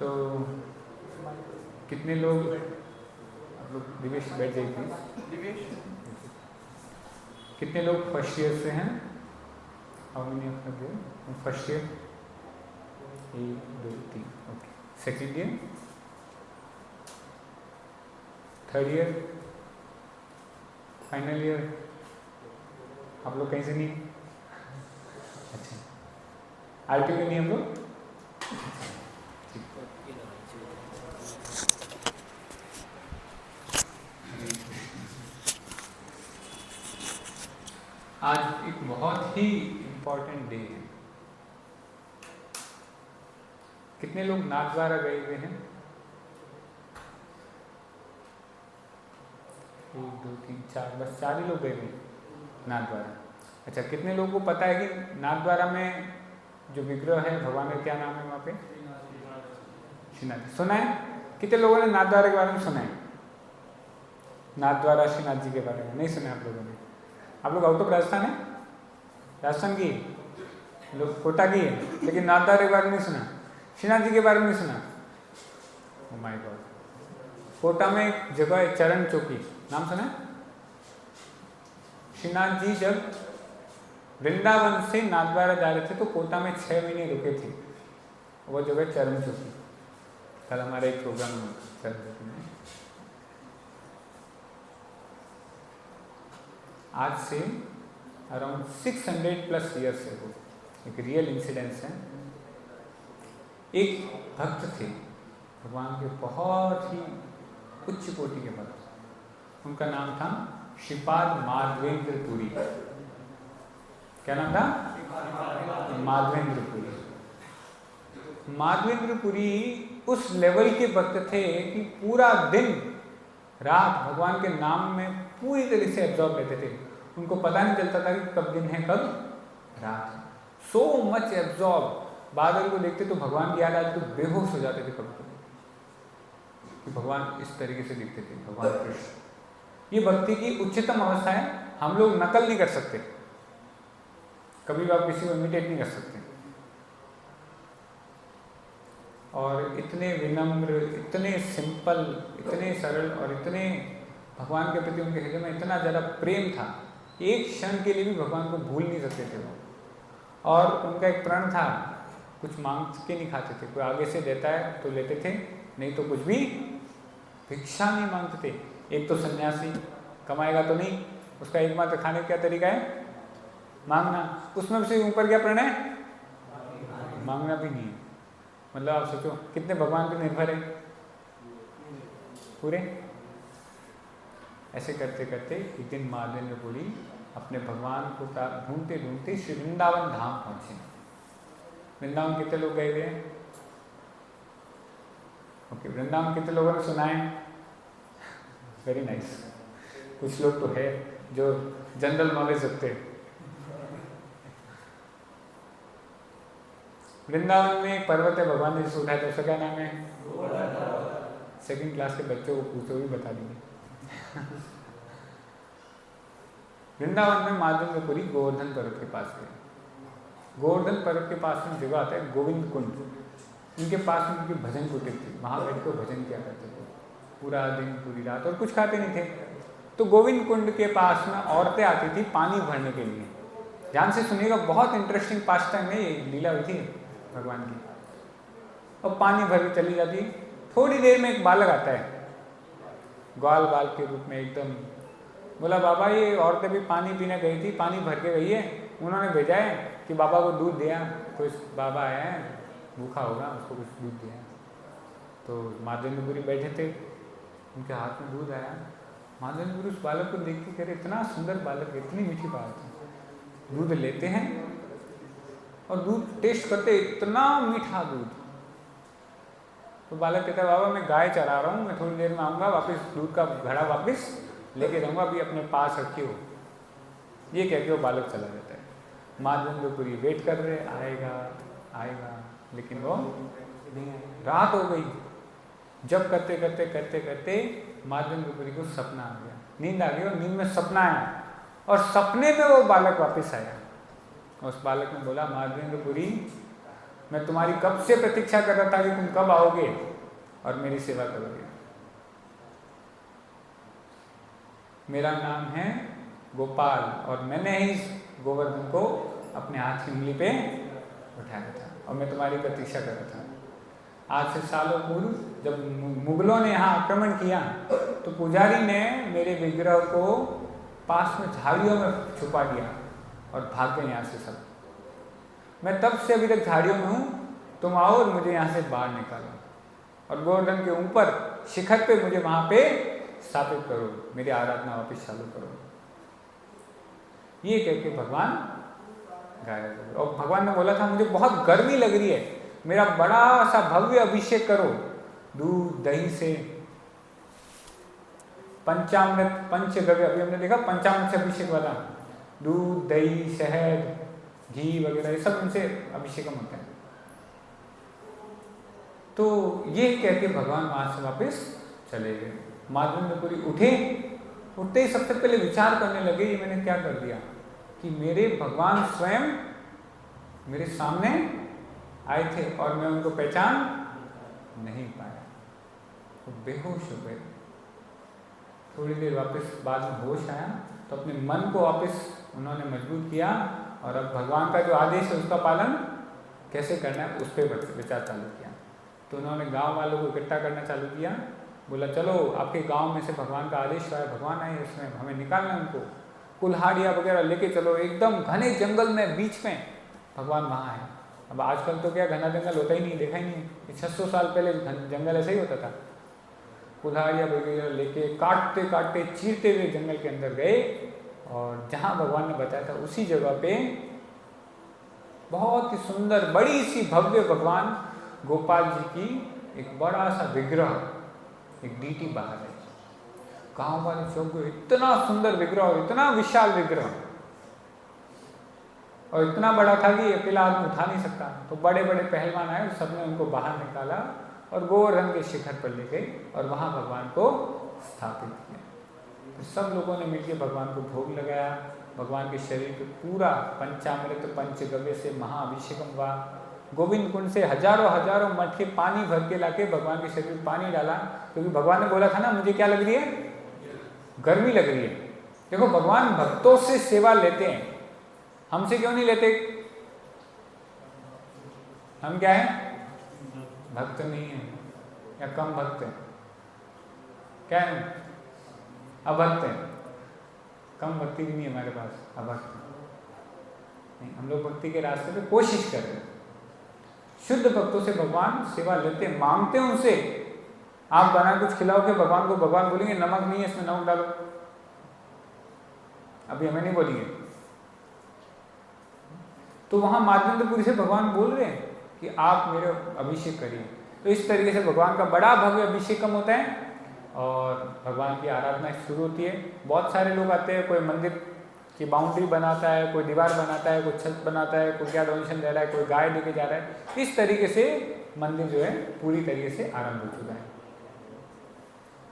तो कितने लोग, आप लोग दिवेश बैठ जाइए प्लीज। दिवेश, कितने लोग फर्स्ट ईयर से हैं? How many of you first year? 1 2 3। Okay. Second year, third year, final year? आप लोग कहीं से नहीं? अच्छा, आरटी के नहीं हम लोग? आज एक बहुत ही इम्पोर्टेंट डे है। कितने लोग नाथद्वारा गए हुए हैं? 1 2 3 4, बस 4 ही लोग गए हुए नाथद्वारा। अच्छा, कितने लोगों को पता है कि नाथद्वारा में जो विग्रह है भगवान का क्या नाम है वहाँ पे? श्रीनाथ। सुना है? कितने लोगों ने नाथद्वारा के बारे में सुना है? नाथद्वारा श्रीनाथ जी के बारे में नहीं सुना आप लोगों ने? आप लोग आउट ऑफ राजस्थान है? राजस्थान की लोग, कोटा की है, लेकिन नाथद्वारा के बारे में नहीं सुना, श्रीनाथ जी के बारे में नहीं सुना। Oh my God. कोटा में एक जगह है चरण चौकी, नाम सुना है? श्रीनाथ जी जब वृंदावन से नाथद्वारा जा रहे थे तो कोटा में 6 महीने रुके थे। वो जगह चरण चौकी। कल हमारा एक प्रोग्राम हुआ चरण चौकी में। आज से अराउंड 600+ ईयर्स है, वो एक रियल इंसिडेंस है। एक भक्त थे भगवान के, बहुत ही उच्च कोटि के भक्त। उनका नाम था श्रीपाद माधवेंद्र पुरी। क्या नाम था? माधवेंद्र पुरी। माधवेंद्र पुरी उस लेवल के भक्त थे कि पूरा दिन रात भगवान के नाम में पूरी तरह से एब्जॉर्ब रहते थे। उनको पता नहीं चलता था कि कब दिन है कब रात है। So much absorb. बादल को देखते तो भगवान की याद आती तो बेहोश हो जाते थे कभी कभी, कि भगवान इस तरीके से दिखते थे, भगवान कृष्ण। ये भक्ति की उच्चतम अवस्था है। हम लोग नकल नहीं कर सकते, कभी भी आप किसी को इमिटेट नहीं कर सकते। और इतने विनम्र, इतने सिंपल, इतने सरल और इतने भगवान के प्रति उनके हृदय में इतना ज़्यादा प्रेम था, एक क्षण के लिए भी भगवान को भूल नहीं सकते थे वो। और उनका एक प्रण था, कुछ मांग के नहीं खाते थे। कोई आगे से देता है तो लेते थे, नहीं तो कुछ भी भिक्षा नहीं मांगते थे। एक तो सन्यासी कमाएगा तो नहीं, उसका एकमात्र खाने का क्या तरीका है? मांगना। उसमें से ऊपर क्या प्रण है? मांगना भी नहीं है। मतलब आप सोचो कितने भगवान पे निर्भर है पूरे। ऐसे करते करते एक दिन माधवेंद्र पुरी अपने भगवान को ढूंढते ढूंढते श्री वृंदावन धाम पहुंचे। वृंदावन कितने लोग गए हुए हैं? ओके, वृंदावन कितने लोगों ने सुना है? Very nice. कुछ लोग तो है जो जनरल नॉलेज रखते हैं। वृंदावन में एक पर्वत है, भगवान ने जिसे उठाया था उसका क्या नाम है? 2nd क्लास के बच्चों को पूछो भी बता देंगे। वृंदावन में माधवेंद्र पुरी गोवर्धन पर्वत के पास गए। गोवर्धन पर्वत के पास में जगह आता है गोविंद कुंड। इनके पास में उनकी भजन कुटीर थी, वहाँ बैठ कर भजन किया करते थे पूरा दिन पूरी रात, और कुछ खाते नहीं थे। तो गोविंद कुंड के पास में औरतें आती थी पानी भरने के लिए। ध्यान से सुनिएगा, बहुत इंटरेस्टिंग पास टाइम में ये लीला हुई थी भगवान की। और पानी भर के चली जाती। थोड़ी देर में एक बालक आता है ग्वाल बाल के रूप में एकदम। बोला बाबा ये औरतें भी पानी पीने गई थी, पानी भर के गई है, उन्होंने भेजा है कि बाबा को दूध दिया। कोई बाबा आया है भूखा होगा, उसको कुछ दूध दिया। तो माधवेंद्र पुरी बैठे थे, उनके हाथ में दूध आया। माधवेंद्र पुरी उस बालक को देख के कह रहे इतना सुंदर बालक, इतनी मीठी बात है। दूध लेते हैं और दूध टेस्ट करते, इतना मीठा दूध। तो बालक कहता है बाबा मैं गाय चरा रहा हूँ, मैं थोड़ी देर में आऊँगा, वापस दूध का घड़ा वापस लेके जाऊँगा, अभी अपने पास रखे हो। ये कह के वो बालक चला जाता है। माधवेंद्र पुरी वेट कर रहे, आएगा आएगा, लेकिन वो नहीं आया। रात हो गई। जब करते करते करते करते माधवेंद्र पुरी को सपना आ गया, नींद आ गई, और नींद में सपना आया, और सपने में वो बालक वापस आया। उस बालक ने बोला माधवेंद्र पुरी मैं तुम्हारी कब से प्रतीक्षा कर रहा था कि तुम कब आओगे और मेरी सेवा करोगे। मेरा नाम है गोपाल और मैंने ही गोवर्धन को अपने हाथ की उंगली पे उठाया था और मैं तुम्हारी प्रतीक्षा कर रहा था। आज से सालों पूर्व जब मुगलों ने यहाँ आक्रमण किया तो पुजारी ने मेरे विग्रह को पास में झाड़ियों में छुपा दिया और भाग गए यहाँ से सब। मैं तब से अभी तक झाड़ियों में हूँ, तुम आओ और मुझे यहाँ से बाहर निकालो और गोवर्धन के ऊपर शिखर पे मुझे वहाँ पे स्थापित करो, मेरी आराधना वापस चालू करो। ये कह के भगवान गायब हो गए। और भगवान ने बोला था मुझे बहुत गर्मी लग रही है, मेरा बड़ा सा भव्य अभिषेक करो दूध दही से, पंचामृत पंचगव्य, अभी हमने देखा पंचामृत से अभिषेक वाला, दूध दही शहद घी वगैरह ये सब उनसे अभिषेकम होता है। तो ये कहते भगवान वहां से वापस चले गए। माधवेंद्रपुरी उठते ही सबसे पहले विचार करने लगे ये मैंने क्या कर दिया कि मेरे भगवान स्वयं मेरे सामने आए थे और मैं उनको पहचान नहीं पाया। तो बेहोश हो गए। थोड़ी देर वापस बाद में होश आया तो अपने मन को वापस उन्होंने मजबूत किया और अब भगवान का जो आदेश है उसका पालन कैसे करना है उस पर विचार चालू किया। तो उन्होंने गांव वालों को इकट्ठा करना चालू किया, बोला चलो आपके गांव में से भगवान का आदेश आया, भगवान आए इसमें हमें निकालना है उनको, कुल्हाड़िया वगैरह लेके चलो, एकदम घने जंगल में बीच में भगवान वहाँ है। अब आजकल तो क्या घना जंगल होता ही नहीं, देखा ही नहीं। 600 साल पहले जंगल ऐसा ही होता था। कुल्हाड़िया वगैरह लेके काटते काटते चीरते हुए जंगल के अंदर गए और जहाँ भगवान ने बताया था उसी जगह पे बहुत ही सुंदर बड़ी सी भव्य भगवान गोपाल जी की एक बड़ा सा विग्रह, एक डीटी बाहर है। गाँव वाले चौक में इतना सुंदर विग्रह और इतना विशाल विग्रह और इतना बड़ा था कि अकेला आदमी उठा नहीं सकता। तो बड़े बड़े पहलवान आए, सबने उनको बाहर निकाला और गोवर्धन के शिखर पर ले गए और वहाँ भगवान को स्थापित किया। तो सब लोगों ने मिलकर भगवान को भोग लगाया। भगवान के शरीर पे पूरा पंचामृत पंचगव्य से महाअभिषेकम हुआ। गोविंद कुंड से हजारों हजारों मटके पानी भर के लाके भगवान के शरीर में पानी डाला, क्योंकि भगवान ने बोला था ना मुझे क्या लग रही है, गर्मी लग रही है। देखो भगवान भक्तों से सेवा लेते हैं, हमसे क्यों नहीं लेते? हम क्या है, भक्त नहीं है या कम भक्त है, क्या है, अभक्त है। कम भक्ति भी नहीं है हमारे पास, अभक्त नहीं। हम लोग भक्ति के रास्ते पे कोशिश कर रहे हैं। शुद्ध भक्तों से भगवान सेवा लेते हैं, मांगते हैं उनसे। आप बना कुछ खिलाओगे भगवान को, भगवान बोलेंगे नमक नहीं है इसमें नमक डालो, अभी हमें नहीं बोलेंगे। तो वहां माधवेंद्रपुरी से भगवान बोल रहे हैं कि आप मेरे अभिषेक करिए। तो इस तरीके से भगवान का बड़ा भव्य अभिषेकम होता है और भगवान की आराधना शुरू होती है। बहुत सारे लोग आते हैं, कोई मंदिर की बाउंड्री बनाता है, कोई दीवार बनाता है, कोई छत बनाता है, कोई क्या डोनेशन दे रहा है, कोई गाय लेके जा रहा है। इस तरीके से मंदिर जो है पूरी तरीके से आरंभ हो चुका है।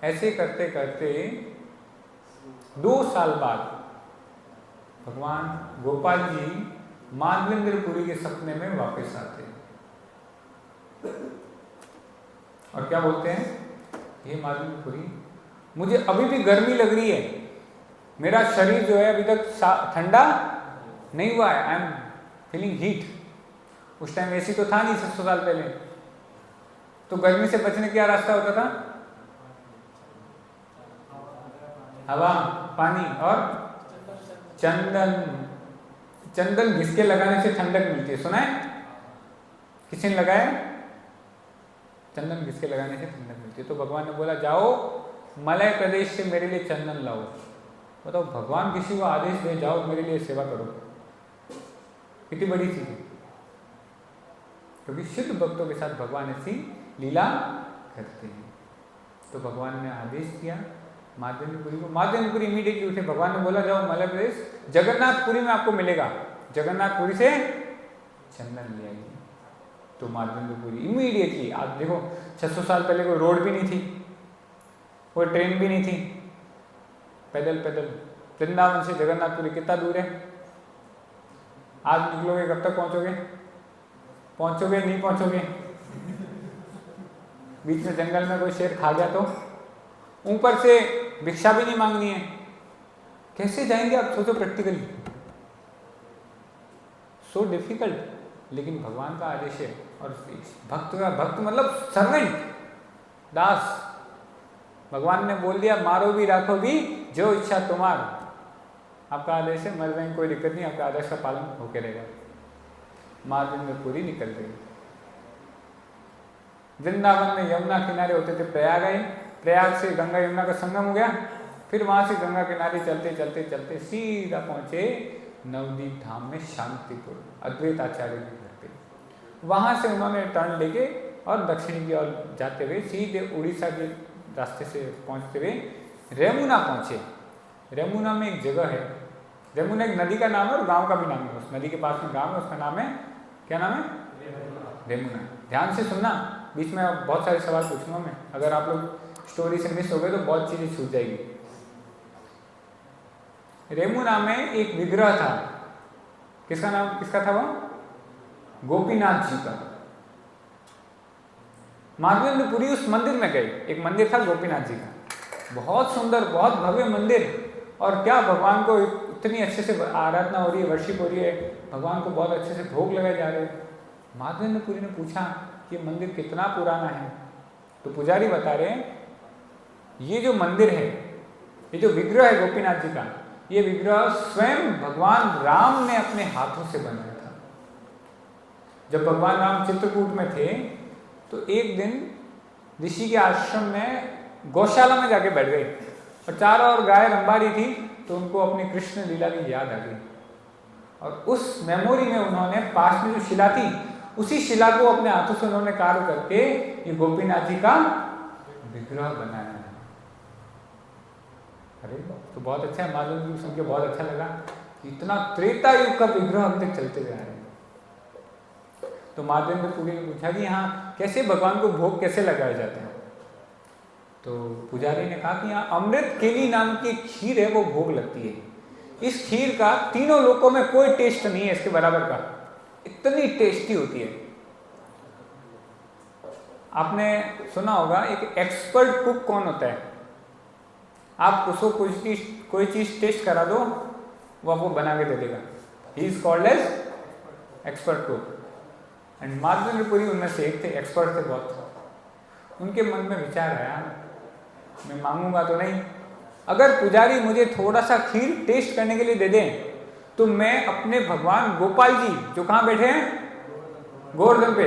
ऐसे करते करते 2 साल बाद भगवान गोपाल जी माधवेंद्रपुरी के सपने में वापस आते हैं और क्या बोलते हैं, हे माधवेंद्रपुरी मुझे अभी भी गर्मी लग रही है, मेरा शरीर जो है अभी तक ठंडा नहीं हुआ है, आई एम फीलिंग हीट। उस टाइम एसी तो था नहीं 600 साल पहले, तो गर्मी से बचने का क्या रास्ता होता था, हवा पानी और चंदन। चंदन घिसके लगाने से ठंडक मिलती है, सुना है किसी ने लगाया? चंदन घिसके लगाने से ठंडक मिलती है। तो भगवान ने बोला जाओ मलय प्रदेश से मेरे लिए चंदन लाओ। बताओ भगवान किसी को आदेश दे जाओ मेरे लिए सेवा करो, कितनी बड़ी चीज है। क्योंकि शुद्ध भक्तों के साथ भगवान ऐसी लीला करते हैं। तो भगवान ने आदेश किया माधवेंद्रपुरी को। माधवेंद्रपुरी इमीडिएटली उठे। भगवान ने बोला जाओ मलय प्रदेश जगन्नाथपुरी में आपको मिलेगा, जगन्नाथपुरी से चंदन ले आइए। तो माधवेंद्रपुरी इमीडिएटली, आप देखो 600 साल पहले कोई रोड भी नहीं थी, कोई ट्रेन भी नहीं थी, पैदल पैदल वृंदावन से जगन्नाथपुरी कितना दूर है? आज निकलोगे कब तक पहुंचोगे? पहुंचोगे नहीं पहुंचोगे? बीच में जंगल में कोई शेर खा गया तो? ऊपर से भिक्षा भी नहीं मांगनी है, कैसे जाएंगे आप? सोचो प्रैक्टिकली, सो डिफिकल्ट। लेकिन भगवान का आदेश है, और भक्त का भक्त मतलब सर्वेंट, दास। भगवान ने बोल दिया मारो भी राखो भी जो इच्छा तुम्हार, आपका आदेश है, मर जाएंगे कोई दिक्कत नहीं, आपका आदेश का पालन होके रहेगा। मार्जिन में पूरी निकल गई। वृंदावन में यमुना किनारे होते थे, प्रयाग आए, प्रयाग से गंगा यमुना का संगम हो गया, फिर वहां से गंगा किनारे चलते चलते चलते सीधा पहुंचे नवदीप धाम में शांतिपुर, अद्वैत आचार्य के घर पे। वहां से उन्होंने टर्न लेके और दक्षिण की ओर जाते हुए सीधे उड़ीसा के रास्ते से पहुंचते हुए रेमुना पहुंचे। रेमुना में एक जगह है, रेमुना एक नदी का नाम है और गांव का भी नाम है, उस नदी के पास में गांव है, उसका नाम है, क्या नाम है? रेमुना। ध्यान से सुनना, बीच में बहुत सारे सवाल पूछूंगा मैं, अगर आप लोग स्टोरी से मिस हो गए तो बहुत चीजें छूट जाएगी। रेमुना में एक विग्रह था, किसका नाम, किसका था वो? गोपीनाथ जी का। माधवेंद्रपुरी उस मंदिर में गए, एक मंदिर था गोपीनाथ जी का, बहुत सुंदर, बहुत भव्य मंदिर, और क्या भगवान को इतनी अच्छे से आराधना हो रही है, वर्शिप हो रही है, भगवान को बहुत अच्छे से भोग लगाए जा रहे हैं। माधवेंद्रपुरी ने पूछा कि मंदिर कितना पुराना है, तो पुजारी बता रहे हैं ये जो मंदिर है, ये जो विग्रह है गोपीनाथ जी का, ये विग्रह स्वयं भगवान राम ने अपने हाथों से बनाया था। जब भगवान राम चित्रकूट में थे तो एक दिन ऋषि के आश्रम में गौशाला में जाके बैठ गए, और चारों ओर गाय रंभा रही थी, तो उनको अपनी कृष्ण लीला की याद आ गई, और उस मेमोरी में उन्होंने पास में जो शिला थी, उसी शिला को अपने हाथों से उन्होंने कार्य करके ये गोपीनाथ जी का विग्रह बनाया है। अरे तो बहुत अच्छा है, मालूम जी सुन के बहुत अच्छा लगा, इतना त्रेता युग का विग्रह अब तक चलते जा रहे हैं। तो माधवेंद्रपुरी ने पूछा कि यहाँ कैसे भगवान को भोग कैसे लगाए जाते हैं? तो पुजारी ने कहा कि यहाँ अमृत केली नाम की खीर है, वो भोग लगती है। इस खीर का तीनों लोकों में कोई टेस्ट नहीं है इसके बराबर का, इतनी टेस्टी होती है। आपने सुना होगा एक एक्सपर्ट कुक कौन होता है? आप उसको कोई चीज टेस्ट करा दो, वो आपको बना के दे देगा। He is called as expert cook. And Madhavendra Puri उनमें से एक थे, एक्सपर्ट थे बहुत। उनके मन में विचार आया, मैं मांगूंगा तो नहीं, अगर पुजारी मुझे थोड़ा सा खीर टेस्ट करने के लिए दे दें तो मैं अपने भगवान गोपाल जी जो कहाँ बैठे हैं, गोवर्धन पे,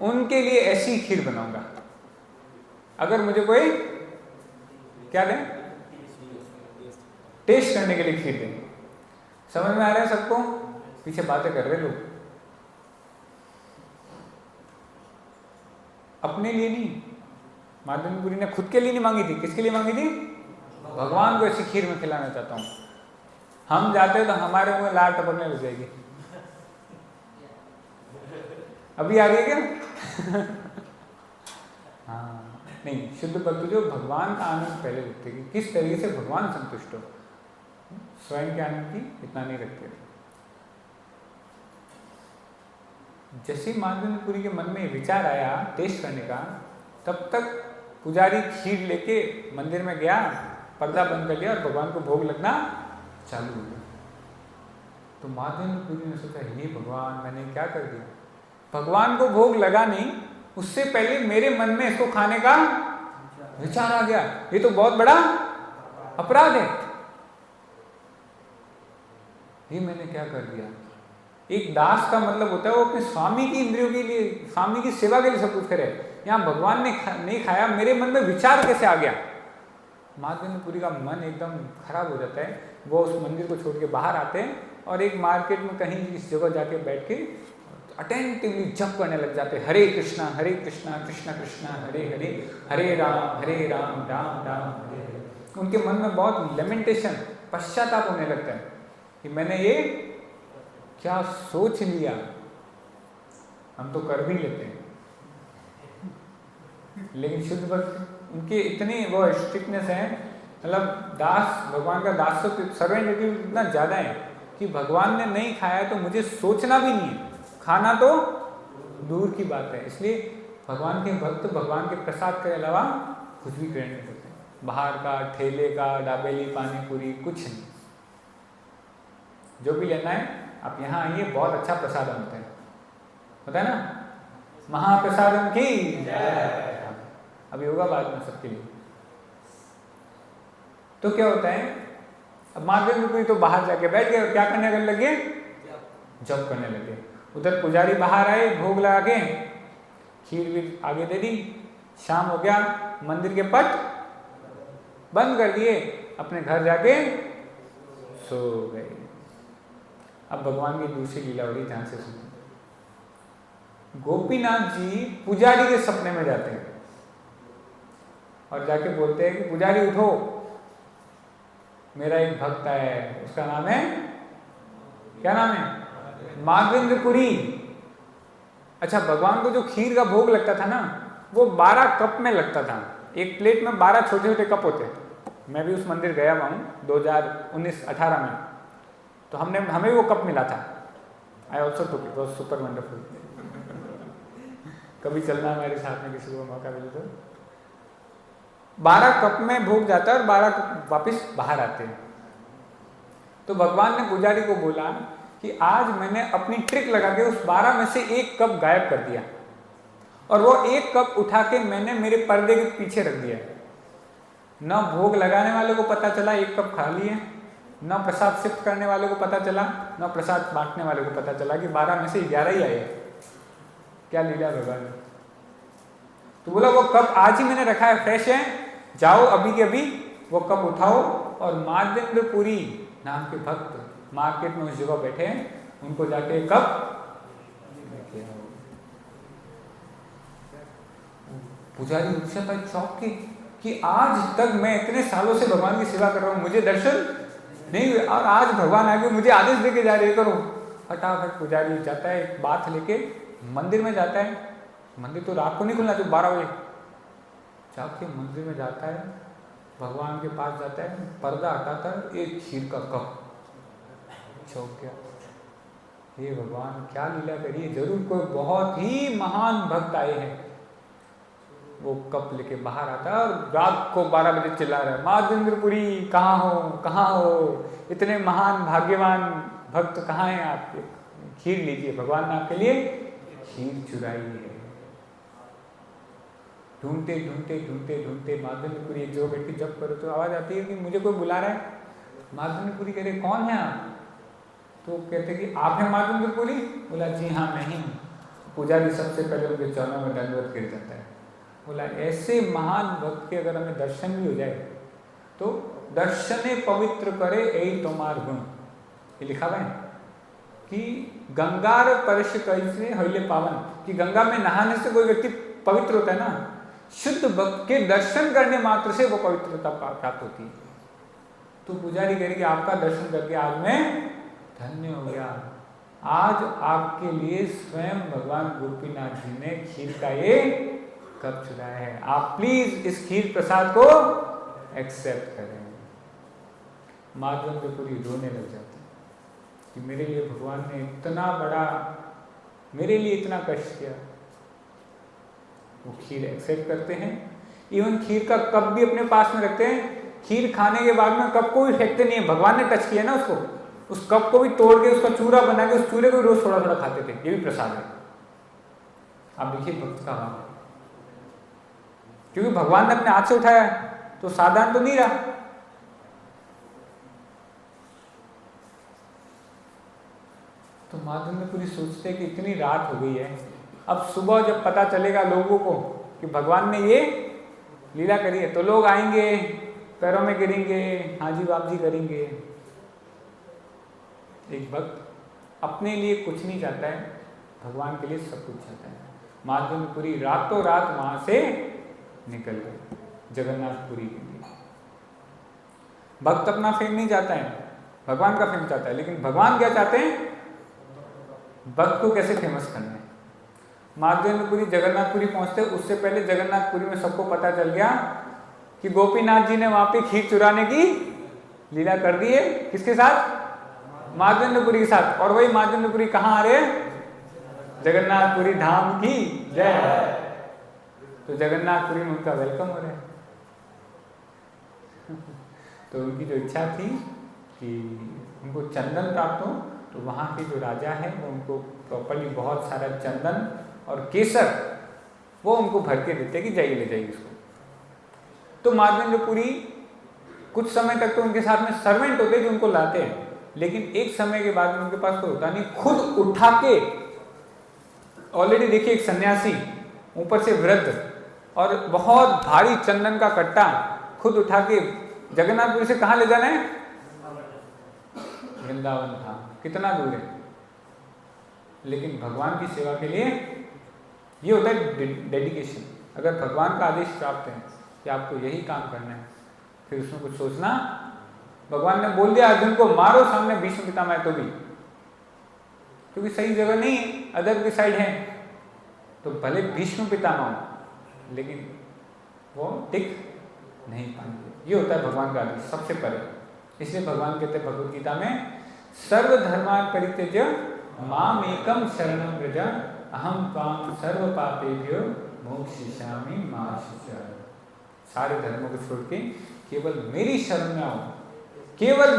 उनके लिए ऐसी खीर बनाऊंगा। अगर मुझे कोई क्या दें, टेस्ट करने के लिए खीर दें। समझ में आ रहा है सबको? पीछे बातें कर रहे लोग, अपने लिए नहीं। माधवेंद्रपुरी ने खुद के लिए नहीं मांगी थी, किसके लिए मांगी थी? भगवान को ऐसी खीर में खिलाना चाहता हूं। हम जाते हैं तो हमारे मुंह में लार टपकने लग जाएगी। अभी आ रही है क्या? हाँ, नहीं, शुद्ध भक्त जो भगवान का आनंद पहले रखते कि किस तरीके से भगवान संतुष्ट हो, स्वयं के आनंद की इतना नहीं रखते। जैसे माधवेंद्रपुरी के मन में विचार आया टेस्ट करने का, तब तक पुजारी खीर लेके मंदिर में गया, पर्दा बंद कर लिया और भगवान को भोग लगना चालू हो गया। तो माधवेंद्रपुरी ने सोचा, हे भगवान, मैंने क्या कर दिया? भगवान को भोग लगा नहीं, उससे पहले मेरे मन में इसको खाने का विचार आ गया। ये तो बहुत बड़ा अपराध है, ये मैंने क्या कर दिया? एक दास का मतलब होता है वो अपने स्वामी की इंद्रियों के लिए, स्वामी की सेवा के लिए सब कुछ करे। यहाँ भगवान ने नहीं खाया, मेरे मन में विचार कैसे आ गया? माधवेंद्रपुरी का मन एकदम खराब हो जाता है। वो उस मंदिर को छोड़ के बाहर आते हैं और एक मार्केट में कहीं इस जगह जाके बैठ के अटेंटिवली जप करने लग जाते हैं, हरे कृष्णा कृष्ण कृष्ण हरे हरे, हरे राम राम राम हरे हरे। उनके मन में बहुत लेमेंटेशन, पश्चाताप होने लगता है कि मैंने ये क्या सोच लिया। हम तो कर भी लेते हैं, लेकिन शुद्ध भक्त उनके इतनी वो स्ट्रिक्टनेस है, मतलब दास, भगवान का दास सर्वेंटिव इतना ज़्यादा है कि भगवान ने नहीं खाया तो मुझे सोचना भी नहीं है, खाना तो दूर की बात है। इसलिए भगवान के भक्त भगवान के प्रसाद के अलावा कुछ भी ग्रहण नहीं करते। बाहर का, ठेले का, डाबेली, पानी पूरी कुछ नहीं। जो भी लेना है आप यहाँ आइए, बहुत अच्छा प्रसाद बनता है, होता है ना, महाप्रसादम की जय। अभी होगा बाद में सबके लिए। तो क्या होता है, अब मार्केट में तो बाहर जाके बैठ गए और क्या करने लगे, जप करने लगे। उधर पुजारी बाहर आए, भोग लगा के खीर भी आगे दे दी। शाम हो गया, मंदिर के पट बंद कर दिए, अपने घर जाके सो गए। अब भगवान की दूसरी लीला हो रही, ध्यान से सुनो। गोपीनाथ जी पुजारी के सपने में जाते हैं और जाके बोलते हैं कि पुजारी उठो, मेरा एक भक्त है, उसका नाम है, क्या नाम है, माधवेंद्रपुरी। अच्छा, भगवान को जो खीर का भोग लगता था ना, वो 12 कप में लगता था। एक प्लेट में 12 छोटे छोटे कप होते। मैं भी उस मंदिर गया हुआ हूँ 2019-18 में, तो हमें वो कप मिला था। I also took it, was super wonderful. कभी चलना हमारे साथ में, किसी को मौका मिले तो। 12 कप में भोग जाता है और 12 कप वापिस बाहर आते हैं। तो भगवान ने पुजारी को बोला कि आज मैंने अपनी ट्रिक लगा के उस 12 में से एक कप गायब कर दिया, और वो एक कप उठा के मैंने मेरे पर्दे के पीछे रख दिया। न भोग लगाने वालों को पता चला एक कप खा लिए, न प्रसाद शिफ्ट करने वालों को पता चला, न प्रसाद बांटने वालों को पता चला कि 12 में से 11 ही आए। क्या लीला भगवान। तो बोला वो कप आज ही मैंने रखा है, फ्रेश है, जाओ अभी के अभी वो कप उठाओ और माधवेंद्रपुरी नाम के भक्त मार्केट में उस जगह बैठे हैं, उनको जाके कप लेके आओ। पुजारी उठ जाता है चौंक के कि आज तक मैं इतने सालों से भगवान की सेवा कर रहा हूँ, मुझे दर्शन नहीं हुए, और आज भगवान आगे मुझे आदेश देके जा रहे, करो। फटाफट पुजारी जाता है, एक बात लेके मंदिर में जाता है। मंदिर तो रात को नहीं खुलना, तो 12 बजे जाके मंदिर में जाता है, भगवान के पास जाता है, पर्दा हटाता है, एक खीर का कप। चौंक गया, हे भगवान क्या लीला करिए, जरूर कोई बहुत ही महान भक्त आए हैं। वो कप लेके बाहर आता है और रात को 12 बजे चिल्ला रहा है, माधवेंद्रपुरी कहाँ हो, कहाँ हो, इतने महान भाग्यवान भक्त कहाँ हैं आपके, खीर लीजिए, भगवान ने आपके लिए खीर चुराई है। ढूंढते ढूंढते ढूंढते ढूंढते माधवेंद्रपुरी एक जगह बैठ के जब करो तो आवाज आती है कि मुझे कोई बुला रहा है। माधवेंद्रपुरी कह रहे कौन है आप, तो कहते कि आप हैं माधवेंद्रपुरी। बोला जी हाँ मैं ही। पुजारी सबसे पहले उनके चरणों में दंडवत गिर जाता है। बोला ऐसे महान भक्त के अगर हमें दर्शन भी हो जाए तो दर्शने पवित्र करे यही तुम्हार गुण। ये लिखा हुआ है कि गंगार परश कैसे हईले पावन, कि गंगा में नहाने से कोई व्यक्ति पवित्र होता है ना, शुद्ध भक्त के दर्शन करने मात्र से वो पवित्रता प्राप्त होती है। तो पुजारी कह रही कि आपका दर्शन करके आज मैं धन्य हो गया। आज आपके लिए स्वयं भगवान गोपीनाथ जी ने खीर का ये कप चुराया है, आप प्लीज इस खीर प्रसाद को एक्सेप्ट करें। माधवेंद्रपुरी रोने लग जाते कि मेरे लिए भगवान ने इतना बड़ा, मेरे लिए इतना कष्ट किया। वो खीर एक्सेप्ट करते हैं, इवन खीर का कप भी अपने पास में रखते हैं। खीर खाने के बाद में कप को भी फेंकते नहीं है, भगवान ने टच किया ना उसको, उस कप को भी तोड़ के उसका चूरा बना के उस चूरे को रोज थोड़ा थोड़ा खाते थे। ये भी प्रसाद है। आप देखिए भक्त का भाव, क्योंकि भगवान ने अपने हाथ से उठाया तो साधारण तो नहीं रहा। तो माधवेंद्रपुरी सोचते कि इतनी रात हो गई है, अब सुबह जब पता चलेगा लोगों को कि भगवान ने ये लीला करी है तो लोग आएंगे, पैरों में गिरेंगे, हाँ जी बाप जी करेंगे। एक भक्त अपने लिए कुछ नहीं चाहता है, भगवान के लिए सब कुछ चाहता है। माधवेंद्रपुरी रातों रात वहां से निकल गए जगन्नाथपुरी के लिए। भक्त अपना फेम नहीं चाहता है, भगवान का फेम चाहता है। लेकिन भगवान क्या चाहते हैं, भक्त को कैसे फेमस करना है। माधवेंद्रपुरी जगन्नाथपुरी पहुंचते उससे पहले जगन्नाथपुरी में सबको पता चल गया कि गोपीनाथ जी ने वहां पे खीर चुराने की लीला कर दी है। किसके साथ, माधवेंद्रपुरी के साथ। और वही माधवेंद्रपुरी कहाँ आ रहे हैं, जगन्नाथपुरी धाम की जय। तो जगन्नाथपुरी में उनका वेलकम हो रहा है। तो उनकी जो इच्छा थी कि उनको चंदन प्राप्त हो, तो वहाँ के जो राजा है वो उनको प्रॉपर्ली बहुत सारा चंदन और केसर वो उनको भर के देते कि जाइए ले जाइए इसको। तो माधवेंद्रपुरी कुछ समय तक तो उनके साथ में सर्वेंट होते जो उनको लाते हैं, लेकिन एक समय के बाद में उनके पास कोई होता नहीं, खुद उठा के, ऑलरेडी देखिए एक सन्यासी ऊपर से वृद्ध और बहुत भारी चंदन का कट्टा खुद उठा के जगन्नाथपुरी से कहाँ ले जाना है? वृंदावन धाम। कितना दूर है, लेकिन भगवान की सेवा के लिए ये होता है डेडिकेशन। अगर भगवान का आदेश प्राप्त है कि आपको यही काम करना है, फिर उसमें कुछ सोचना। भगवान ने बोल दिया अर्जुन को मारो सामने भीष्म पितामह, तो भी क्योंकि सही जगह नहीं है, अदर की साइड है, तो भले भीष्म पितामह हो लेकिन वो टिक नहीं पाएंगे। ये होता है भगवान का आदेश सबसे पहले। इसलिए भगवान कहते हैं भगवद गीता में, सर्वधर्मान् परित्यज्य माम एकम शरणं व्रज अहम त्वां सर्व पापेभ्यो मोक्षयिष्यामि मा शुचः। सारे धर्मों को छोड़ के केवल मेरी शरण में आओ, केवल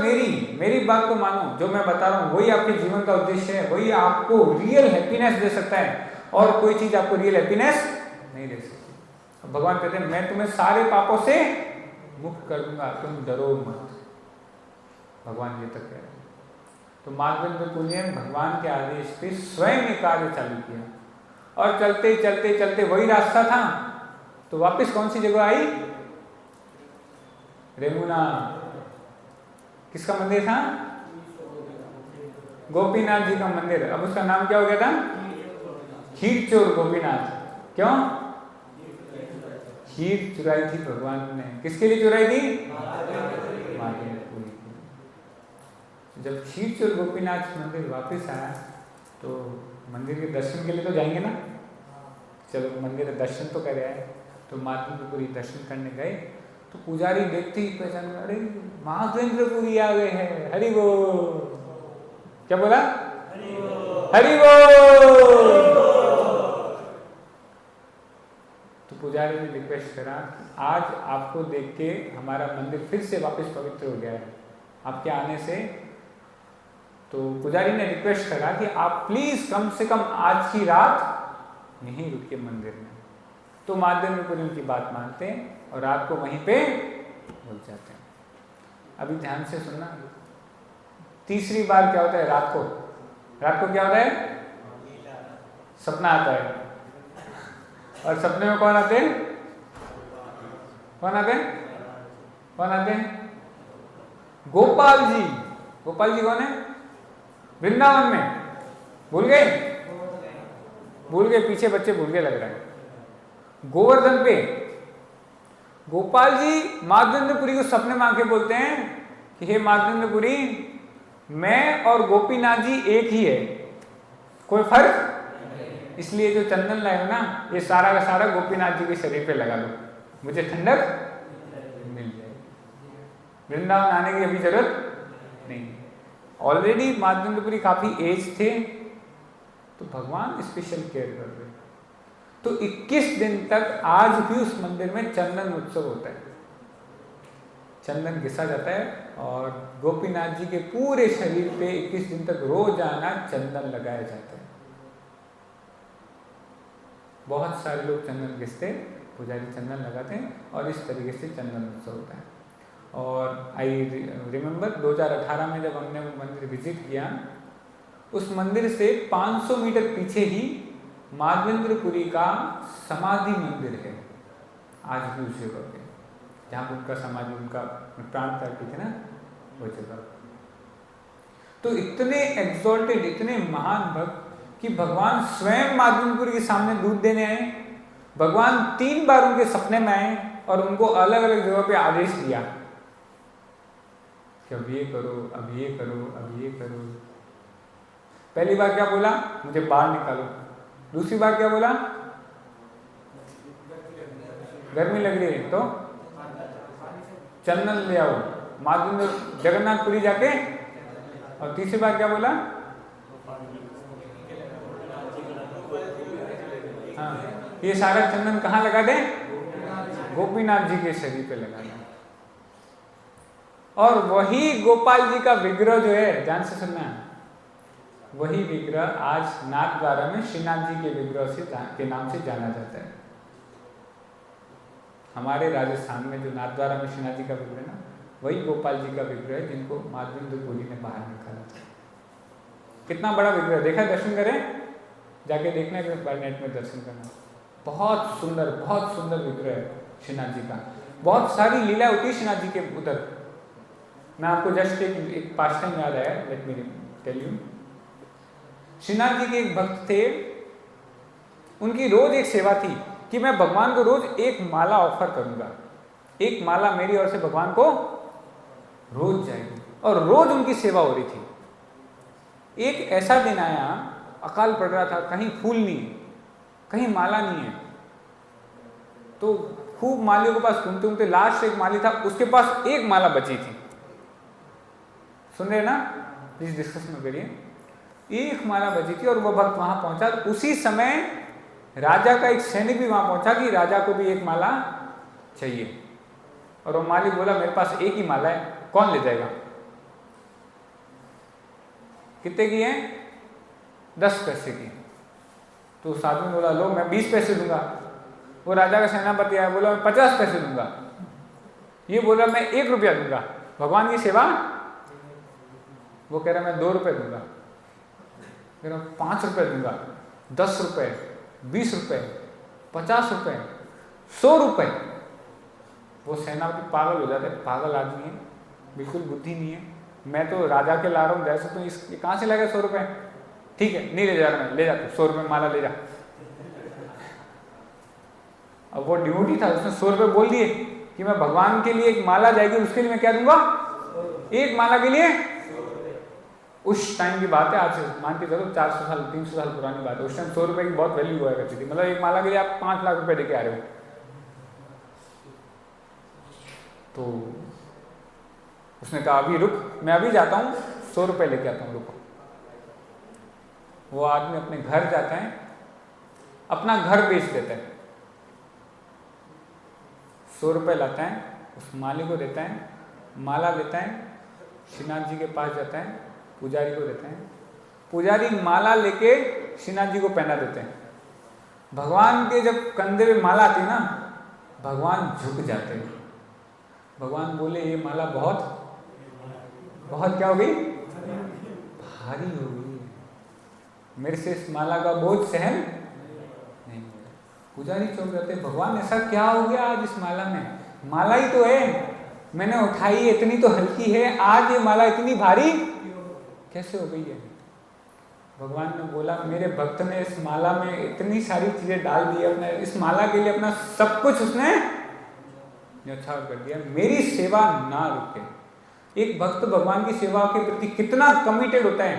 मेरी बात को मानो, जो मैं बता रहा हूँ वही आपके जीवन का उद्देश्य है, वही आपको रियल हैप्पीनेस दे सकता है, और कोई चीज आपको रियल हैप्पीनेस नहीं दे सकती। भगवान कहते हैं मैं तुम्हें सारे पापों से मुक्त कर दूंगा, तुम डरो मत। भगवान ये तक कह रहे हैं। तो माधवेंद्रपुरी ने भगवान के आदेश पे स्वयं एक कार्य चालू किया, और चलते चलते चलते वही रास्ता था, तो वापस कौन सी जगह आई? रेमुना। किसका मंदिर था? गोपीनाथ जी का मंदिर। अब उसका नाम क्या हो गया था? खीर चोर गोपीनाथ। क्यों? खीर चुराई थी भगवान ने। किसके लिए चुराई थी? माधवेंद्रपुरी की। जब खीर चोर गोपीनाथ मंदिर वापस आया, तो मंदिर के दर्शन के लिए तो जाएंगे ना, चलो मंदिर दर्शन तो कर आए। तो माधवेंद्रपुरी दर्शन करने गए, तो पुजारी देखते ही पहचान, अरे माधवेंद्रपुरी आ गए हैं, हरि बोल। क्या बोला? हरि बोल। तो पुजारी ने रिक्वेस्ट करा, आज आपको देख के हमारा मंदिर फिर से वापस पवित्र हो गया है आपके आने से। तो पुजारी ने रिक्वेस्ट करा कि आप प्लीज कम से कम आज की रात यहीं रुकिए मंदिर में। तो माधवेंद्रपुरी उनकी बात मानते हैं और रात को वहीं पे रुक जाते हैं। अभी ध्यान से सुनना, तीसरी बार क्या होता है? रात को क्या होता है? सपना आता है, और सपने में कौन आते हैं? कौन आते हैं? गोपाल जी। गोपाल जी कौन है? वृंदावन में। भूल गए? पीछे बच्चे भूल गए लग रहा है। गोवर्धन पे गोपाल जी माधवेंद्रपुरी को सपने में आके बोलते हैं कि हे माधवेंद्रपुरी, मैं और गोपीनाथ जी एक ही है, कोई फर्क? इसलिए जो चंदन लाए हो ना, ये सारा का सारा गोपीनाथ जी के शरीर पे लगा लो, मुझे ठंडक मिल जाएगी। वृंदावन आने की अभी जरूरत नहीं। ऑलरेडी माधवेंद्रपुरी काफी एज थे, तो भगवान स्पेशल केयर कर रहे। तो 21 दिन तक आज भी उस मंदिर में चंदन उत्सव होता है, चंदन घिसा जाता है, और गोपीनाथ जी के पूरे शरीर पे 21 दिन तक रोजाना चंदन लगाया जाता है। बहुत सारे लोग चंदन घिसते, पुजारी चंदन लगाते हैं, और इस तरीके से चंदन उत्सव होता है। और आई रिमेम्बर 2018 में जब हमने वो मंदिर विजिट किया, उस मंदिर से 500 मीटर पीछे ही माधवेंद्रपुरी का समाधि मंदिर है, आज भी उस जगह पे जहाँ उनका समाधि, उनका प्राण त्याग थे ना, वो जगह। तो इतने एग्जॉल्टेड, इतने महान भक्त कि भगवान स्वयं माधवेंद्रपुरी के सामने दूध देने आए। भगवान 3 बार उनके सपने में आए और उनको अलग अलग जगह पे आदेश दिया कि अब ये करो, अब ये करो, अब ये करो। पहली बार क्या बोला? मुझे बाहर निकालो। दूसरी बार क्या बोला? गर्मी लग रही है तो चंदन ले आओ माधवेंद्र जगन्नाथपुरी जाके। और तीसरी बार क्या बोला? हाँ, ये सारा चंदन कहाँ लगा दें? गोपीनाथ जी के शरीर पे लगा दें। और वही गोपाल जी का विग्रह जो है, ध्यान से सुनना, वही विग्रह आज नाथद्वारा में श्रीनाथ जी के विग्रह से के नाम से जाना जाता है। हमारे राजस्थान में जो नाथद्वारा में श्रीनाथ जी का विग्रह है ना, वही गोपाल जी का विग्रह है जिनको माधवेंद्रपुरी ने बाहर निकाला था। कितना बड़ा विग्रह, देखा? दर्शन करें, जाके देखना एक बार, नेट में दर्शन करना। बहुत सुंदर विग्रह है श्रीनाथ जी का। बहुत सारी लीला होती है श्रीनाथ जी के उधर। मैं आपको जस्ट एक पास्ट टाइम याद आया, let me tell you. Shrinath ji के एक भक्त थे, उनकी रोज एक सेवा थी कि मैं भगवान को रोज एक माला ऑफर करूंगा, एक माला मेरी ओर से भगवान को रोज जाएगी, और रोज उनकी सेवा हो रही थी। एक ऐसा दिन आया, अकाल पड़ रहा था, कहीं फूल नहीं है, कहीं माला नहीं है, तो खूब मालियों के पास घूमते घूमते लास्ट एक माली था, उसके पास एक माला बची थी। सुन रहे ना, प्लीज डिस्कस में करिए। एक माला बची थी और वो भक्त वहां पहुंचा। उसी समय राजा का एक सैनिक भी वहां पहुंचा कि राजा को भी एक माला चाहिए, और वो मालिक बोला मेरे पास एक ही माला है, कौन ले जाएगा? कितने की है? 10 पैसे की। तो उस आदमी बोला लो मैं 20 पैसे दूंगा। वो राजा का सेनापति आया, बोला मैं 50 पैसे दूंगा। ये बोला मैं 1 रुपया दूंगा। भगवान की सेवा, वो कह रहा मैं 2 रुपए दूंगा, कह रहा 5 रुपए दूंगा, 10 रुपए, 20 रुपए, 50 रुपए, 100 रुपए। वो सेनापति पागल हो जाते, पागल आदमी है, बिल्कुल बुद्धि नहीं है। मैं तो राजा के ला रहा हूँ, जैसे तो इसके कहाँ से लगे 100 रुपए? ठीक है, नहीं ले जा रहा मैं, ले जा तू 100 रुपए माला ले जा। अब वो ड्यूटी था, उसने 100 रुपए बोल दिए कि मैं भगवान के लिए एक माला जाएगी, उसके लिए मैं क्या दूंगा? एक माला के लिए। उस टाइम की बात है, आज से मान के चलो 400 साल 300 साल पुरानी बात है। उस टाइम 100 रुपए की बहुत वैल्यू हुआ करती थी। मतलब एक माला के लिए आप 5 लाख रुपए देके आ रहे हो। तो उसने कहा अभी रुक, मैं अभी जाता हूँ, 100 रुपए लेके आता हूँ, रुको। वो आदमी अपने घर जाता है, अपना घर बेच देता है, 100 रुपए लाता है, उस माली को देता है, माला देता है, श्रीनाथ जी के पास जाता है, पुजारी को देते हैं, पुजारी माला लेके श्रीनाथ जी को पहना देते हैं। भगवान के जब कंधे पे माला आती ना, भगवान झुक जाते हैं। भगवान बोले ये माला बहुत बहुत क्या हो गई? भारी हो गई, मेरे से इस माला का बोझ सहन नहीं हो रहा। पुजारी चौंक जाते, भगवान ऐसा क्या हो गया आज इस माला में? माला ही तो है, मैंने उठाई है, इतनी तो हल्की है, आज ये माला इतनी भारी कैसे हो गई है? भगवान ने बोला मेरे भक्त ने इस माला में इतनी सारी चीजें डाल दी, अपने इस माला के लिए अपना सब कुछ उसने न्यौछावर कर दिया। मेरी सेवा ना रुके। एक भक्त भगवान की सेवा के प्रति कितना कमिटेड होता है,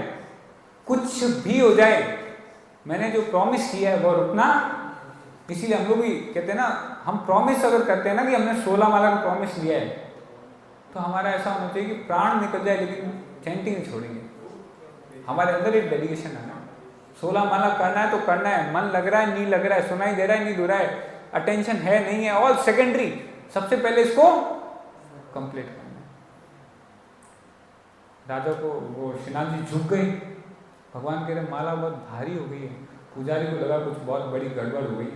कुछ भी हो जाए मैंने जो प्रॉमिस किया है वो रुकना। इसीलिए हम लोग भी कहते हैं ना, हम प्रॉमिस अगर करते हैं ना कि हमने 16 माला का प्रॉमिस लिया है, तो हमारा ऐसा होना चाहिए कि प्राण निकल जाए लेकिन चैंटिंग नहीं छोड़ेंगे। हमारे अंदर एक डेडिकेशन है ना, 16 माला करना है तो करना है, मन लग रहा है नहीं लग रहा है, सुनाई दे रहा है नहीं दे रहा है, अटेंशन है नहीं है, ऑल सेकेंडरी, सबसे पहले इसको कंप्लीट करना है। राजा को वो श्रीनाथ जी झुक गए, भगवान कह रहे माला बहुत भारी हो गई है। पुजारी को लगा कुछ बहुत बड़ी गड़बड़ हो गई,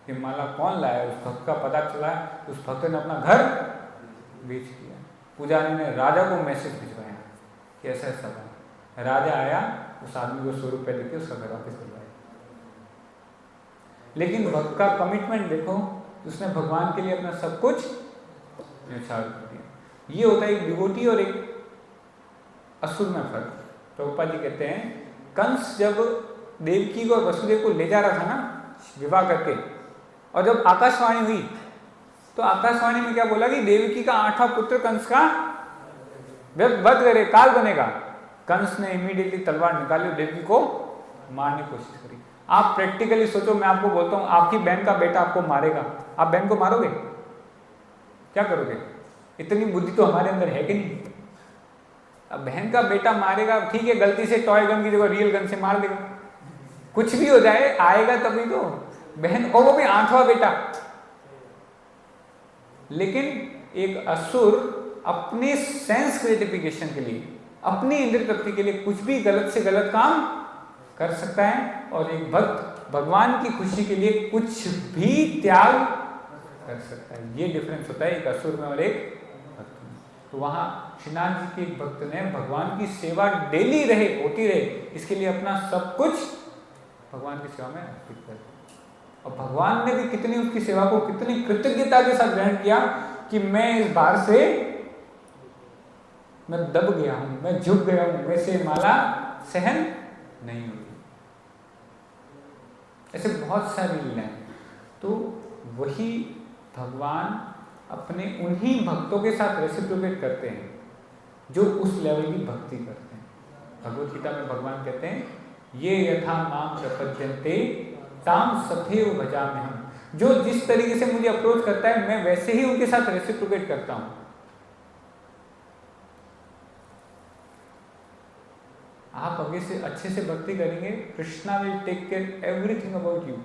कि माला कौन लाया? उस भक्त का पता चला, उस भक्त ने अपना घर बेच दिया। पुजारी ने राजा को मैसेज भिजवाया कि ऐसा ऐसा था। राजा आया, उस आदमी को 100 रुपए देके उसका घर वापस दिलवाया। लेकिन भक्त का कमिटमेंट देखो, उसने भगवान के लिए अपना सब कुछ न्यौछावर कर दिया। ये होता है एक डिवोटी और एक असुर में फर्क। प्रभुपाद जी कहते हैं कंस जब देवकी को और वसुदेव को ले जा रहा था ना विवाह करके, और जब आकाशवाणी हुई तो आकाशवाणी में क्या बोला कि देवकी का 8वां पुत्र कंस का वध करे, काल बनेगा। कंस ने इमीडिएटली तलवार निकाली और देवकी को मारने की कोशिश करी। आप प्रैक्टिकली सोचो, मैं आपको बोलता हूं आपकी बहन का बेटा आपको मारेगा, आप बहन को मारोगे? क्या करोगे? इतनी बुद्धि तो हमारे अंदर है कि नहीं? अब बहन का बेटा मारेगा, ठीक है, गलती से टॉय गन की जगह रियल गन से मार देगा, कुछ भी हो जाए, आएगा तभी तो। बहन, और वो भी 8वां बेटा। लेकिन एक असुर अपने सेंस ग्रेटिफिकेशन के लिए, अपनी इंद्रिय तृप्ति के लिए कुछ भी गलत से गलत काम कर सकता है, और एक भक्त भगवान की खुशी के लिए कुछ भी त्याग कर सकता है। ये डिफरेंस होता है एक असुर में और एक भक्त में। तो वहाँ श्रीनाथ जी के एक भक्त ने भगवान की सेवा डेली रहे, होती रहे, इसके लिए अपना सब कुछ भगवान की सेवा में अर्पित कर दिया। और भगवान ने भी कितनी उसकी सेवा को कितनी कृतज्ञता के साथ ग्रहण किया कि मैं इस बार से मैं दब गया हूं, मैं झुक गया हूं, वैसे माला सहन नहीं होती। ऐसे बहुत सारी लीलाएं। तो वही भगवान अपने उन्हीं भक्तों के साथ रेसिप्रोकेट करते हैं जो उस लेवल की भक्ति करते हैं। भगवत गीता में भगवान कहते हैं ये यथा माम प्रपद्यन्ते ताम सथैव भजाम्यहम्। जो जिस तरीके से मुझे अप्रोच करता है मैं वैसे ही उनके साथ रेसिप्रोकेट करता हूं। आप आगे से अच्छे से भक्ति करेंगे, Krishna will take care everything about you.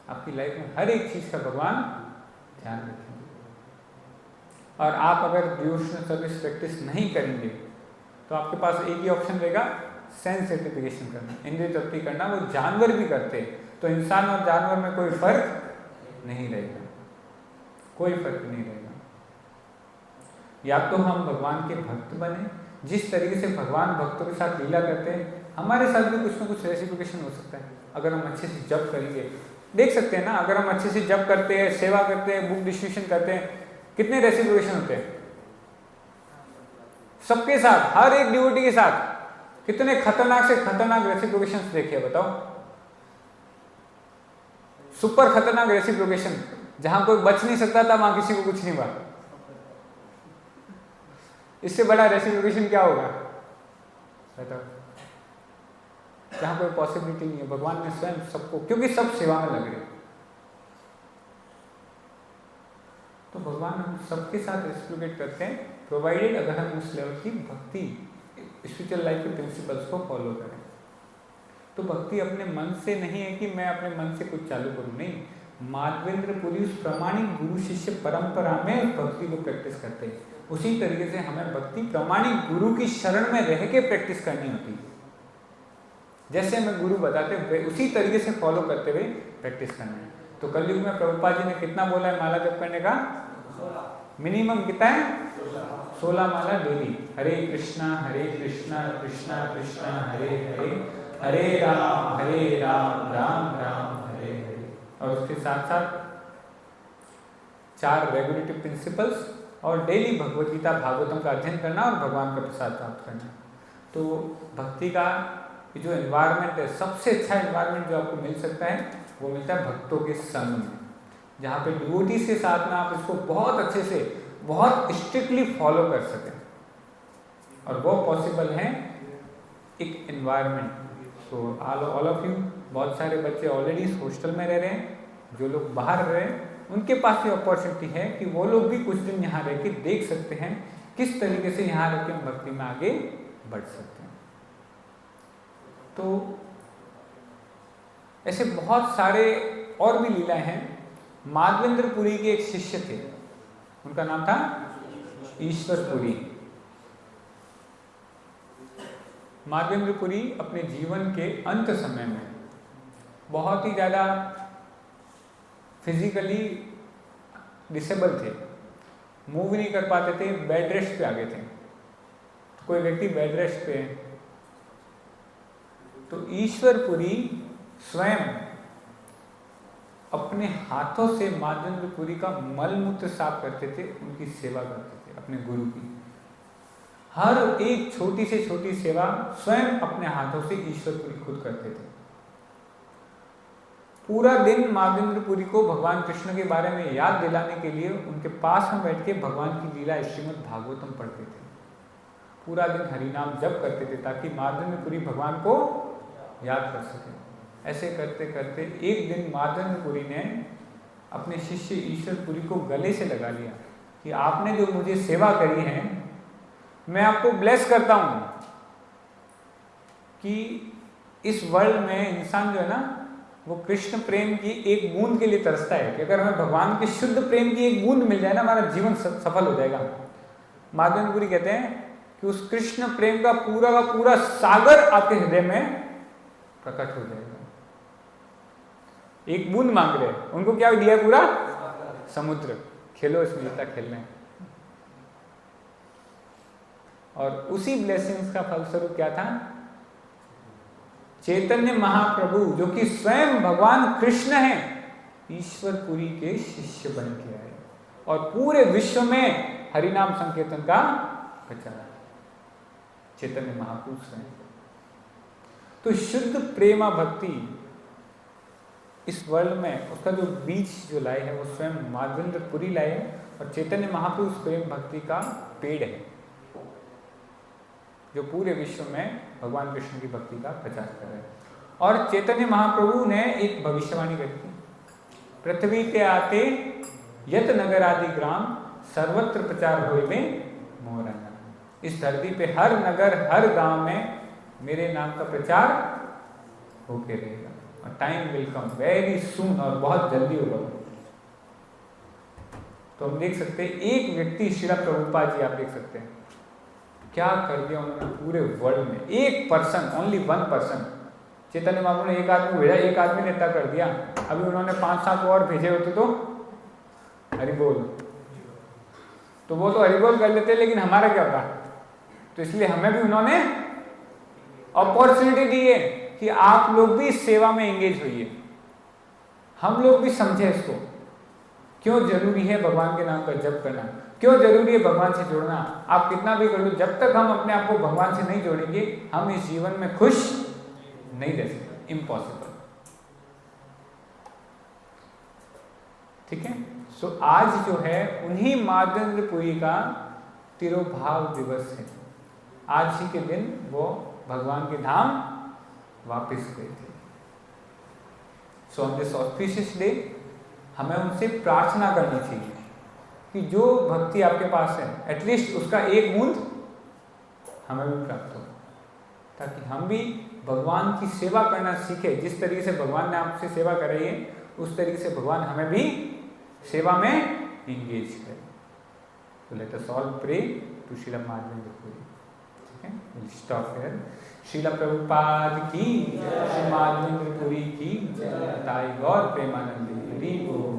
आपकी लाइफ में हर एक चीज का भगवान ध्यान रखेंगे। और आप अगर डिवोशनल सर्विस प्रैक्टिस नहीं करेंगे तो आपके पास एक ही ऑप्शन रहेगा, सेंस ग्रेटिफिकेशन करना, इंद्रिय तृप्ति करना। वो जानवर भी करते हैं, तो इंसान और जानवर में कोई फर्क नहीं रहेगा, कोई फर्क नहीं रहेगा। या तो हम भगवान के भक्त बने, जिस तरीके से भगवान भक्तों के साथ लीला करते हैं हमारे साथ भी कुछ ना कुछ रेसिप्रोकेशन हो सकता है अगर हम अच्छे से जप करेंगे। देख सकते हैं ना, अगर हम अच्छे से जप करते हैं, सेवा करते हैं, बुक डिस्ट्रीब्यूशन करते हैं, कितने रेसिप्रोकेशन होते हैं सबके साथ, हर एक डिवोटी के साथ। कितने खतरनाक से खतरनाक रेसिप्रोकेशन देखे बताओ, सुपर खतरनाक रेसिप्रोकेशन, जहां कोई बच नहीं सकता था वहां किसी को कुछ नहीं हुआ। इससे बड़ा रेसिप्रोकेशन क्या होगा बताओ, जहां कोई पॉसिबिलिटी नहीं है। भगवान ने स्वयं सबको, क्योंकि सब सेवा में लग रहे, तो भगवान हम सबके साथ रेसिप्रोकेट करते हैं, प्रोवाइडेड अगर हम उस लेवल की भक्ति स्पिरिचुअल लाइफ के प्रिंसिपल्स को फॉलो करें। तो भक्ति अपने मन से नहीं है कि मैं अपने मन से कुछ चालू करूं, नहीं। माधवेंद्र पुरी उस प्रामाणिक गुरु शिष्य परंपरा में उस भक्ति को प्रैक्टिस करते हैं। उसी तरीके से हमें भक्ति प्रामाणिक गुरु की शरण में रह के प्रैक्टिस करनी होती है। जैसे हमें गुरु बताते हुए उसी तरीके से फॉलो करते हुए प्रैक्टिस करना है। तो कलयुग में प्रभुपाद जी ने कितना बोला है माला जप करने का? मिनिमम कितना है? 16 माला डेली। हरे कृष्णा कृष्णा कृष्णा हरे हरे, हरे राम राम राम हरे हरे। और उसके साथ साथ 4 रेगुलेटिव प्रिंसिपल्स और डेली भगवत गीता भागवतम का अध्ययन करना और भगवान का प्रसाद प्राप्त करना। तो भक्ति का जो एनवायरनमेंट है, सबसे अच्छा एनवायरनमेंट जो आपको मिल सकता है वो मिलता है भक्तों के संग में, जहाँ पे डिवोटीज के साथ में आप इसको बहुत अच्छे से, बहुत स्ट्रिक्टली फॉलो कर सकें। और वो पॉसिबल है एक environment. So all of you, बहुत सारे बच्चे ऑलरेडी इस हॉस्टल में रह रहे हैं, जो लोग बाहर रह रहे हैं उनके पास ये अपॉर्चुनिटी है कि वो लोग भी कुछ दिन यहाँ रह के देख सकते हैं किस तरीके से यहाँ रह के भक्ति में आगे बढ़ सकते हैं। तो ऐसे बहुत सारे और भी लीलाएं हैं। माधवेंद्र पुरी के एक शिष्य थे, उनका नाम था ईश्वर पुरी। माधवेंद्र पुरी अपने जीवन के अंत समय में बहुत ही ज़्यादा फिजिकली डिसेबल थे, मूव नहीं कर पाते थे, बेड रेस्ट पे आ गए थे। तो कोई व्यक्ति बेड रेस्ट पे है तो ईश्वरपुरी स्वयं अपने हाथों से माधवेंद्रपुरी का मल मूत्र साफ करते थे, उनकी सेवा करते थे अपने गुरु की। हर एक छोटी से छोटी सेवा स्वयं अपने हाथों से ईश्वरपुरी खुद करते थे। पूरा दिन माधवेंद्रपुरी को भगवान कृष्ण के बारे में याद दिलाने के लिए उनके पास में बैठ के भगवान की लीला श्रीमद् भागवतम पढ़ते थे। पूरा दिन हरिनाम जप करते थे ताकि माधवेंद्रपुरी भगवान को याद कर सके। ऐसे करते करते एक दिन माधवेंद्रपुरी ने अपने शिष्य ईश्वरपुरी को गले से लगा लिया कि आपने जो मुझे सेवा करी है, मैं आपको ब्लेस करता हूँ कि इस वर्ल्ड में इंसान जो है ना, वो कृष्ण प्रेम की एक बूंद के लिए तरसता है कि अगर हमें भगवान के शुद्ध प्रेम की एक बूंद मिल जाए ना, हमारा जीवन सफल हो जाएगा। माधवेंद्रपुरी कहते हैं कि उस कृष्ण प्रेम का पूरा सागर आपके हृदय में प्रकट हो जाएगा। एक बूंद मांग रहे, उनको क्या दिया? पूरा समुद्र। खेलो इसमें जितना खेलना है। और उसी ब्लेसिंग्स का फलस्वरूप क्या था? चैतन्य महाप्रभु जो कि स्वयं भगवान कृष्ण हैं, ईश्वरपुरी के शिष्य बन के आए और पूरे विश्व में हरिनाम संकीर्तन का प्रचार। चैतन्य महाप्रभु स्वयं। तो शुद्ध प्रेमा भक्ति इस वर्ल्ड में उसका जो बीज जो लाए है वो स्वयं माधवेंद्रपुरी लाए है, और चैतन्य महाप्रभु उस प्रेम भक्ति का पेड़ है जो पूरे विश्व में भगवान कृष्ण की भक्ति का प्रचार कर रहे हैं। और चैतन्य महाप्रभु ने एक भविष्यवाणी करी थी, पृथ्वी पे आते यत नगर आदि ग्राम सर्वत्र प्रचार होए में मोरा नाम। इस धरती पे हर नगर हर गांव में मेरे नाम का प्रचार होके रहेगा, और time will come very soon, और बहुत जल्दी होगा। तो हम देख सकते हैं एक व्यक्ति श्रील प्रभुपाद जी, आप देख सकते हैं क्या कर दिया उन्होंने पूरे वर्ल्ड में। एक person, only one person. Chaitanya Mahaprabhu ने एक आदमी भेजा, एक आदमी ने इतना कर दिया। अभी उन्होंने 5-7 और भेजे होते तो हरिबोल, तो वो तो हरिबोल कर लेते, लेकिन हमारा क्या होता? तो इसलिए हमें भी उन्होंने अपॉर्चुनिटी दी है कि आप लोग भी इस सेवा में एंगेज होइए, हम लोग भी समझे इसको। क्यों जरूरी है भगवान के नाम का जप करना, क्यों जरूरी है भगवान से जुड़ना। आप कितना भी कर लो, जब तक हम अपने आप को भगवान से नहीं जोड़ेंगे, हम इस जीवन में खुश नहीं रह सकते। इम्पॉसिबल। ठीक है। सो आज जो है उन्हीं माधवेंद्रपुरी का तिरुभाव दिवस है। आज ही के दिन वो भगवान के धाम वापस गए थे। So on this auspicious day हमें उनसे प्रार्थना करनी चाहिए कि जो भक्ति आपके पास है एटलीस्ट उसका एक बूंद हमें भी प्राप्त हो, ताकि हम भी भगवान की सेवा करना सीखे। जिस तरीके से भगवान ने आपसे सेवा कराई है, उस तरीके से भगवान हमें भी सेवा में इंगेज करे। तो let us all pray to Srila Madhavendra Puri. ठीक है, will stop here. Srila Prabhupada की, श्री माधवेंद्रपुरी की जय। ताई गौर प्रेमानंदी हरि बोल।